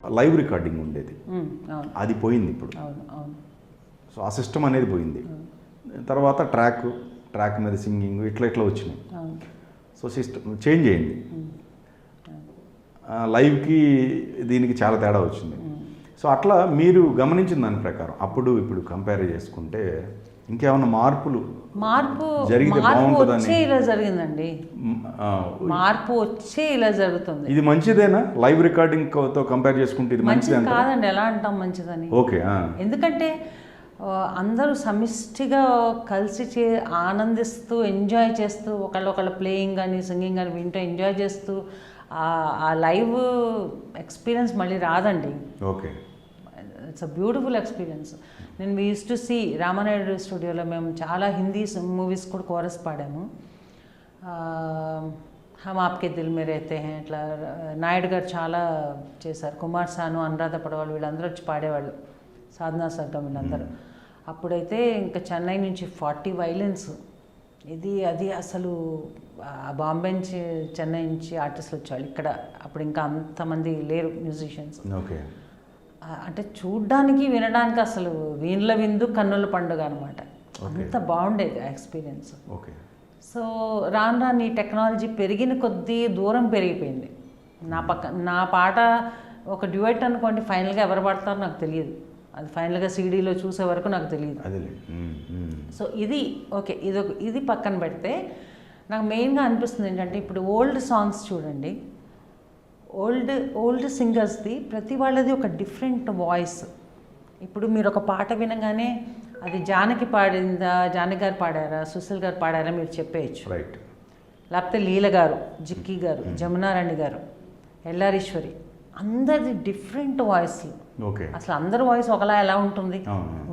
Live recording ఉండేది, అది పోయింది ఇప్పుడు. సో ఆ సిస్టమ్ అనేది పోయింది. తర్వాత ట్రాక్ మీద సింగింగ్ ఇట్లా వచ్చినాయి. సో సిస్టమ్ చేంజ్ అయింది. లైవ్కి దీనికి చాలా తేడా వచ్చింది. సో అట్లా మీరు గమనించిన దాని ప్రకారం అప్పుడు ఇప్పుడు కంపేర్ చేసుకుంటే ఇంకేమన్నా మార్పు జరిగితే బాగుంటుందని. ఇలా జరిగిందండి, మార్పు వచ్చే ఇలా జరుగుతుంది. ఇది మంచిదేనా? లైవ్ రికార్డింగ్ తో కంపేర్ చేసుకుంటే ఇది మంచిది కాదండి. ఎలా అంటాం మంచిదని? ఓకే, ఎందుకంటే అందరూ సమిష్టిగా కలిసి ఆనందిస్తూ ఎంజాయ్ చేస్తూ ఒకళ్ళ ప్లేయింగ్ కానీ సింగింగ్ కానీ వింటూ ఎంజాయ్ చేస్తూ ఆ లైవ్ ఎక్స్పీరియన్స్ మళ్ళీ రాదండి. Okay, it's a beautiful experience. నేను we used to see Ramanaidu స్టూడియోలో మేము చాలా హిందీ మూవీస్ కూడా కోరస్ పాడాము. హమ్ ఆప్కే దిల్ మే రేతే హే ఇట్లా నాయుడు గారు చాలా చేశారు. కుమార్ సాను, అనురాధ పడవాళ్ళు వీళ్ళందరూ వచ్చి పాడేవాళ్ళు, సాధనా సర్గం వీళ్ళందరూ. అప్పుడైతే ఇంకా చెన్నై నుంచి 40 వైలెన్స్ అది అసలు బాంబే నుంచి చెన్నై నుంచి ఆర్టిస్టులు వచ్చేవాళ్ళు. ఇక్కడ అప్పుడు ఇంకా అంతమంది లేరు మ్యూజిషియన్స్. ఓకే, అంటే చూడ్డానికి వినడానికి అసలు వీళ్ళ విందు కన్నుల పండుగ అనమాట. అంత బాగుండేది ఆ ఎక్స్పీరియన్స్. ఓకే. సో రాను ఈ టెక్నాలజీ పెరిగిన కొద్దీ దూరం పెరిగిపోయింది. నా పాట ఒక డ్యూయట్ అనుకోండి, ఫైనల్గా ఎవరు పాడతారో నాకు తెలియదు. అది ఫైనల్గా సీడీలో చూసే వరకు నాకు తెలియదు. సో ఇది ఓకే, ఇది పక్కన పెడితే నాకు మెయిన్గా అనిపిస్తుంది ఏంటంటే, ఇప్పుడు ఓల్డ్ సాంగ్స్ చూడండి, ఓల్డ్ సింగర్స్ది ప్రతి వాళ్ళది ఒక డిఫరెంట్ వాయిస్. ఇప్పుడు మీరు ఒక పాట వినగానే అది జానకి పాడిందా, జానకి గారు పాడారా, సుశీల్ గారు పాడారా మీరు చెప్పేయచ్చు. రైట్. లేకపోతే లీల గారు, జిక్కీ గారు, జమునారాణి గారు, ఎల్లారీశ్వరి, అందరిది డిఫరెంట్ వాయిస్లు. ఓకే. అసలు అందరి వాయిస్ ఒకలా ఎలా ఉంటుంది?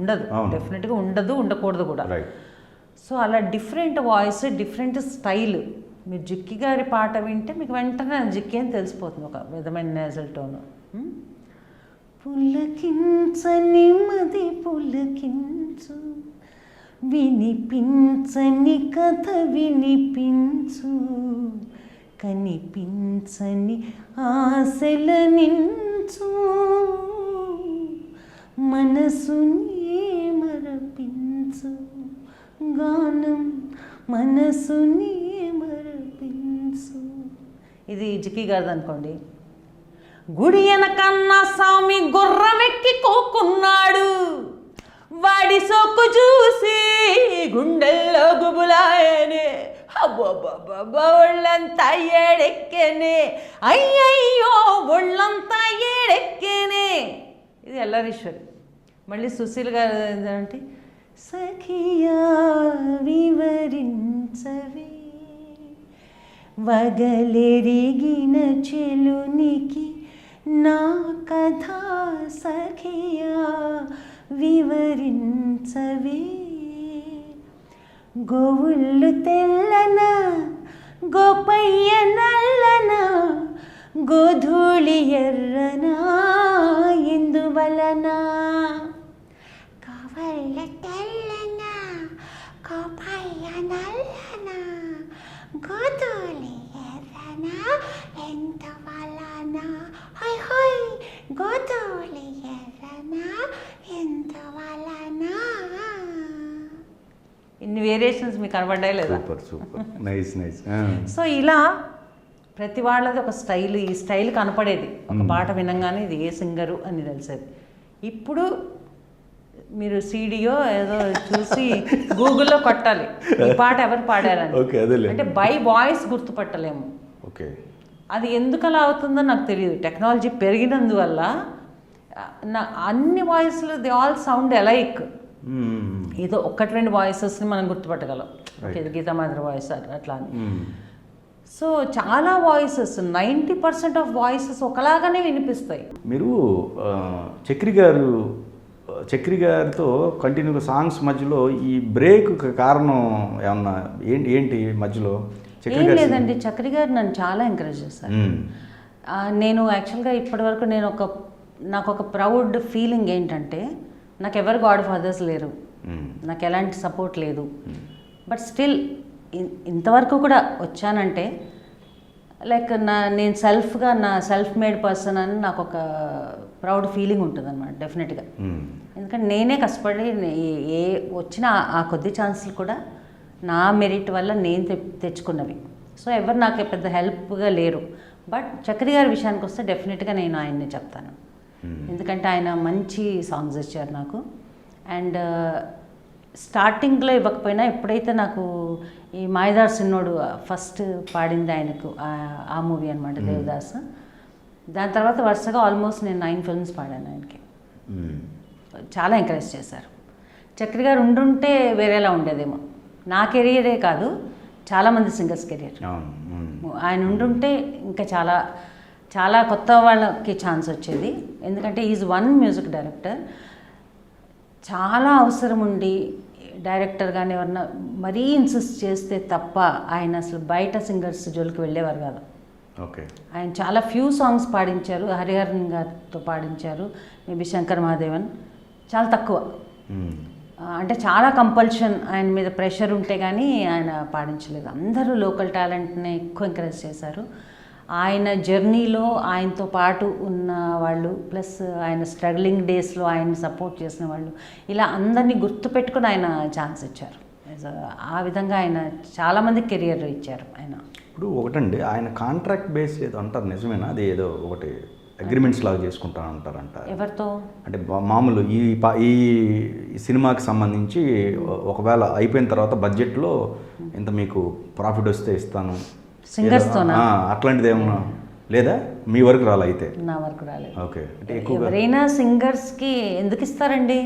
ఉండదు, డెఫినెట్గా ఉండదు, ఉండకూడదు కూడా. సో అలా డిఫరెంట్ వాయిస్, డిఫరెంట్ స్టైల్. మీరు జిక్కి గారి పాట వింటే మీకు వెంటనే జిక్కి అని తెలిసిపోతుంది, ఒక విధమైన నేజల్ టోన్. పులకించని మది పులకించు, వినిపించని కథ వినిపించు, కనిపించని ఆశల నించు, మనసుని మరపించు, గానం మనసుని మరపించు. ఇది జిక్కి గారిది అనుకోండి. గుడి వెనకన్నా స్వామి గుర్రమెక్కి కోకున్నాడు, వాడి సొక్కు చూసి గుండెల్లో గుబులాయనే, ఒళ్ళంతా ఏడెక్కేనే, అయ్యయ్యో ఒళ్ళంతా ఏడెక్కేనే. ఇది ఎల్లారీశ్వరి. మళ్ళీ సుశీల్ గారు ఏంటంటే, సఖియా వివరించవే వగలెరిగిన చెలునికి నా కథ, సఖియా వివరించవే. గోవుళ్ళు తెల్లన, గోపయ్య నల్లన, గోధూళి ఎర్రన, ఎందువలన? గోవుళ్ళ తెల్లన, గోపయ్య నల్లన, గోధూళి ఎర్రన, ఎందువలన? హోయ్ హోయ్, గోధూళి ఎర్రన, ఎందువలన? ఇన్ని వేరియేషన్స్ మీకు కనబడ్డాయి లేదా? Super, nice. సో ఇలా ప్రతి వాళ్ళది ఒక స్టైల్, ఈ స్టైల్ కనపడేది ఒక పాట వినంగానే ఇది ఏ సింగరు అని తెలిసేది. ఇప్పుడు మీరు సీడీయో ఏదో చూసి గూగుల్లో కొట్టాలి ఈ పాట ఎవరు పాడారని. అంటే బై వాయిస్ గుర్తుపట్టలేము. ఓకే. అది ఎందుకు అలా అవుతుందో నాకు తెలియదు. టెక్నాలజీ పెరిగినందువల్ల అన్ని వాయిస్లు దే ఆల్ సౌండ్ ఎలైక్. ఏదో 1-2 వాయిసెస్ని మనం గుర్తుపట్టగలం. ఓకే, ఇది గీతామాధురి వాయిస్ అట్లా అని. సో చాలా వాయిసెస్, 90% ఆఫ్ వాయిసెస్ ఒకలాగానే వినిపిస్తాయి. మీరు చక్రి గారితో కంటిన్యూగా సాంగ్స్ మధ్యలో ఈ బ్రేక్ కారణం ఏమన్నా ఏంటి మధ్యలో? ఏం లేదండి, చక్రి గారు నన్ను చాలా ఎంకరేజ్ చేశారు. నేను యాక్చువల్గా ఇప్పటివరకు నాకు ఒక ప్రౌడ్ ఫీలింగ్ ఏంటంటే, నాకు ఎవరు గాడ్ ఫాదర్స్ లేరు, నాకు ఎలాంటి సపోర్ట్ లేదు. బట్ స్టిల్ ఇంతవరకు కూడా వచ్చానంటే లైక్ నేను సెల్ఫ్గా నా సెల్ఫ్ మేడ్ పర్సన్ అని నాకు ఒక ప్రౌడ్ ఫీలింగ్ ఉంటుంది అనమాట డెఫినెట్గా. ఎందుకంటే నేనే కష్టపడి ఏ వచ్చిన ఆ కొద్ది ఛాన్సులు కూడా నా మెరిట్ వల్ల నేను తెచ్చుకున్నవి. సో ఎవరు నాకు పెద్ద హెల్ప్గా లేరు. బట్ చక్రి గారి విషయానికి వస్తే డెఫినెట్గా నేను ఆయన్ని చెప్తాను. ఎందుకంటే ఆయన మంచి సాంగ్స్ ఇచ్చారు నాకు. అండ్ స్టార్టింగ్లో ఇవ్వకపోయినా ఎప్పుడైతే నాకు ఈ మాయదార్ సిన్నోడు ఫస్ట్ పాడింది ఆయనకు ఆ మూవీ అనమాట దేవదాస్. దాని తర్వాత వరుసగా ఆల్మోస్ట్ నేను 9 ఫిల్మ్స్ పాడాను ఆయనకి. చాలా ఎంకరేజ్ చేశారు. చక్రి గారు ఉండుంటే వేరేలా ఉండేదేమో. నా కెరియరే కాదు, చాలామంది సింగర్స్ కెరియర్. ఆయన ఉండుంటే ఇంకా చాలా చాలా కొత్త వాళ్ళకి ఛాన్స్ వచ్చేది. ఎందుకంటే ఈజ్ వన్ మ్యూజిక్ డైరెక్టర్. చాలా అవసరం ఉండి డైరెక్టర్ కానీ ఎవరన్నా మరీ ఇన్సిస్ట్ చేస్తే తప్ప ఆయన అసలు బయట సింగర్స్ జోలికి వెళ్ళేవారు కాదు. ఓకే. ఆయన చాలా ఫ్యూ సాంగ్స్ పాడించారు, హరిహరన్ గారితో పాడించారు, మేబీ శంకర్ మహాదేవన్, చాలా తక్కువ. అంటే చాలా కంపల్షన్, ఆయన మీద ప్రెషర్ ఉంటే కానీ ఆయన పాడించలేదు. అందరూ లోకల్ టాలెంట్ని ఎక్కువ ఎంకరేజ్ చేశారు. ఆయన జర్నీలో ఆయనతో పాటు ఉన్న వాళ్ళు, ప్లస్ ఆయన స్ట్రగ్లింగ్ డేస్లో ఆయన సపోర్ట్ చేసిన వాళ్ళు, ఇలా అందరినీ గుర్తుపెట్టుకుని ఆయన ఛాన్స్ ఇచ్చారు. ఆ విధంగా ఆయన చాలామంది కెరియర్ ఇచ్చారు ఆయన. ఇప్పుడు ఒకటండి, ఆయన కాంట్రాక్ట్ బేస్ ఏదో అంటారు, నిజమేనా? అది ఏదో ఒకటి అగ్రిమెంట్స్ లాగా చేసుకుంటాను అంటారంట. ఎవరితో? అంటే మామూలు ఈ సినిమాకి సంబంధించి ఒకవేళ అయిపోయిన తర్వాత బడ్జెట్లో ఇంత మీకు ప్రాఫిట్ వస్తే ఇస్తాను, సింగర్స్తోనా? అట్లాంటిది ఏమన్నా లేదా? మీ వరకు రాలే అయితే? నా వరకు రాలేదు. ఓకే. అంటే ఎవరైనా సింగర్స్కి ఎందుకు ఇస్తారండి?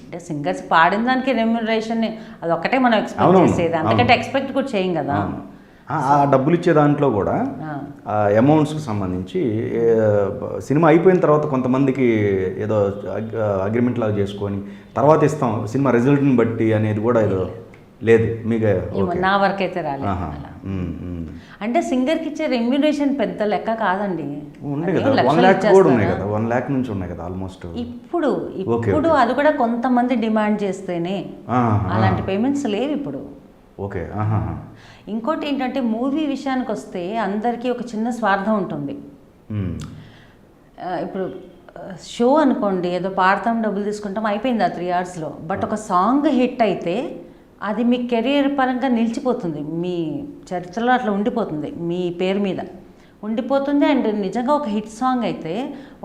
అంటే సింగర్స్ పాడిన దానికి రెమ్యునరేషన్ అది ఒక్కటే మనం ఎక్స్పెక్ట్ చేసేది, అంతకంటే ఎక్స్పెక్ట్ కూడా చేయం కదా. ఆ డబ్బులు ఇచ్చే దాంట్లో కూడా అమౌంట్స్కి సంబంధించి సినిమా అయిపోయిన తర్వాత కొంతమందికి ఏదో అగ్రిమెంట్ లాగా చేసుకొని తర్వాత ఇస్తాం సినిమా రిజల్ట్ని బట్టి అనేది కూడా ఏదో లేదు మీకు? నా వరకు అయితే రాలేదు. అంటే సింగర్కి ఇచ్చే రెమ్యునరేషన్ పెద్ద లెక్క కాదండి. ఉండే కదా, 1 lakh కూడా ఉన్నాయి కదా, 1 lakh నుంచి ఉన్నాయి కదా ఆల్మోస్ట్. ఇప్పుడు అది కూడా కొంతమంది డిమాండ్ చేస్తేనే, అలాంటి పేమెంట్స్ లేవు ఇప్పుడు. ఓకే. ఇంకోటి ఏంటంటే మూవీ విషయానికి వస్తే అందరికీ ఒక చిన్న స్వార్థం ఉంటుంది. ఇప్పుడు షో అనుకోండి, ఏదో పాడతాం డబ్బులు తీసుకుంటాం అయిపోయింది ఆ 3 hours. బట్ ఒక సాంగ్ హిట్ అయితే అది మీ కెరీర్ పరంగా నిలిచిపోతుంది, మీ చరిత్రలో అట్లా ఉండిపోతుంది, మీ పేరు మీద ఉండిపోతుంది. అండ్ నిజంగా ఒక హిట్ సాంగ్ అయితే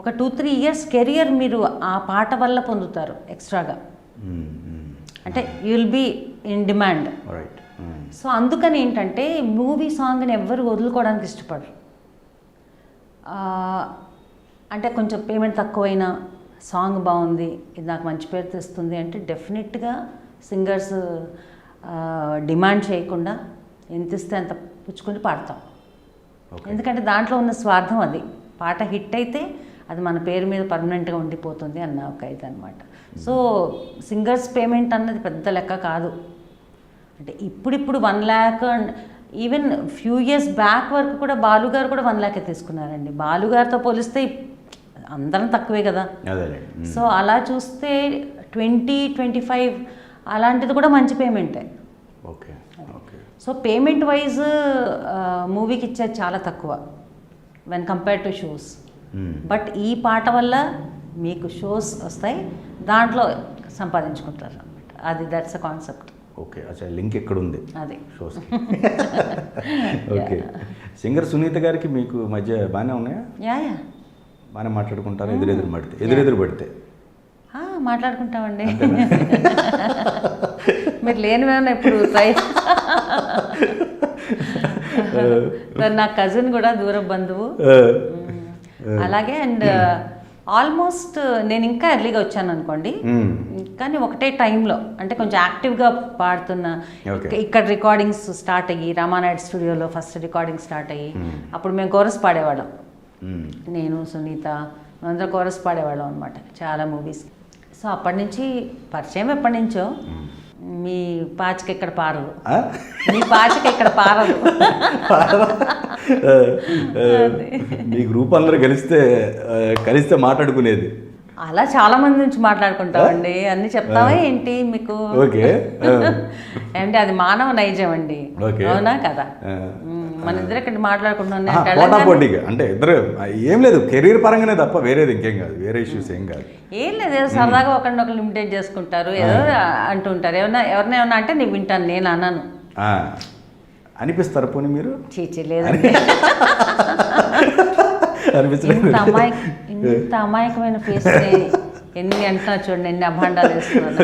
ఒక 2-3 years కెరియర్ మీరు ఆ పాట వల్ల పొందుతారు ఎక్స్ట్రాగా. అంటే you will be in demand. So అందుకని ఏంటంటే మూవీ సాంగ్ని ఎవ్వరు వదులుకోవడానికి ఇష్టపడరు. అంటే కొంచెం పేమెంట్ తక్కువైనా సాంగ్ బాగుంది, ఇది నాకు మంచి పేరు తెస్తుంది అంటే డెఫినెట్గా సింగర్స్ డిమాండ్ చేయకుండా ఎంత ఇస్తే అంత పుచ్చుకొని పాడతాం. ఎందుకంటే దాంట్లో ఉన్న స్వార్థం అది. పాట హిట్ అయితే అది మన పేరు మీద పర్మనెంట్గా ఉండిపోతుంది అన్న ఒక ఇది అనమాట. సో సింగర్స్ పేమెంట్ అన్నది పెద్ద లెక్క కాదు. అంటే ఇప్పుడు 1 lakh and even few years back వరకు కూడా బాలుగారు కూడా 1 lakh తీసుకున్నారండి. బాలుగారితో పోలిస్తే అందరం తక్కువే కదా. సో అలా చూస్తే 20-25 అలాంటిది కూడా మంచి పేమెంటే. ఓకే. సో పేమెంట్ వైజ్ మూవీకి ఇచ్చేది చాలా తక్కువ when compare to shows. But ఈ పాట వల్ల మీకు షోస్ వస్తాయి, దాంట్లో సంపాదించుకుంటారు అనమాట. అది దట్స్ అ కాన్సెప్ట్. ఓకే. అచ్చా, లింక్ ఎక్కడుంది అది షోస్? ఓకే. సింగర్ సునీత గారికి మీకు మధ్య బాగానే ఉన్నాయా? యా బాగానే మాట్లాడుకుంటారు? ఎదురెదురు పడితే మాట్లాడుకుంటామండి. మీరు లేనివేమన్నా ఇప్పుడు ట్రై. నా కజిన్ కూడా దూర బంధువు అలాగే. అండ్ ఆల్మోస్ట్ నేను ఇంకా ఎర్లీగా వచ్చాను అనుకోండి, కానీ ఒకటే టైంలో అంటే కొంచెం యాక్టివ్గా పాడుతున్న. ఇక్కడ రికార్డింగ్స్ స్టార్ట్ అయ్యి రామానాయుడు స్టూడియోలో ఫస్ట్ రికార్డింగ్ స్టార్ట్ అయ్యి అప్పుడు మేము కోరస్ పాడేవాళ్ళం. నేను సునీత అందరూ కోరస్ పాడేవాళ్ళం అనమాట చాలా మూవీస్. సో అప్పటి నుంచి పరిచయం ఎప్పటి నుంచో. మీ పాచిక ఎక్కడ పారదు, మీ పాచిక ఎక్కడ పారదు. మీ గ్రూప్ అందరూ కలిస్తే మాట్లాడుకునేది. అలా చాలా మంది నుంచి మాట్లాడుకుంటామండి, అన్ని చెప్తావా ఏంటి మీకు? ఓకే. అంటే అది మానవ నైజం అండి, ఓకే. అవునా కదా? మన ఇద్దరు ఇక్కడ మాట్లాడుకుంటున్నాం, పోటాపోటీగా అంటే ఇద్దరు ఏం లేదు, కెరీర్ పరంగానే తప్ప వేరేది ఇంకేం కాదు, వేరే ఇష్యూస్ ఏం కాదు. ఏం లేదు, ఏదో సరదాగా ఒకరినొకరు లిమిటేట్ చేసుకుంటారు, ఏదో అంటుంటారు. ఎవరిని ఏమన్నా అంటే నేను వింటాను, నేను అన్నాను అనిపిస్తారు. పోనీ మీరు చీచి లేదండి, ఇంత అమాయకమైన ఫేస్ ఎన్ని అంటున్నా చూడండి, ఎన్ని అభాండాలు వేస్తున్నారు.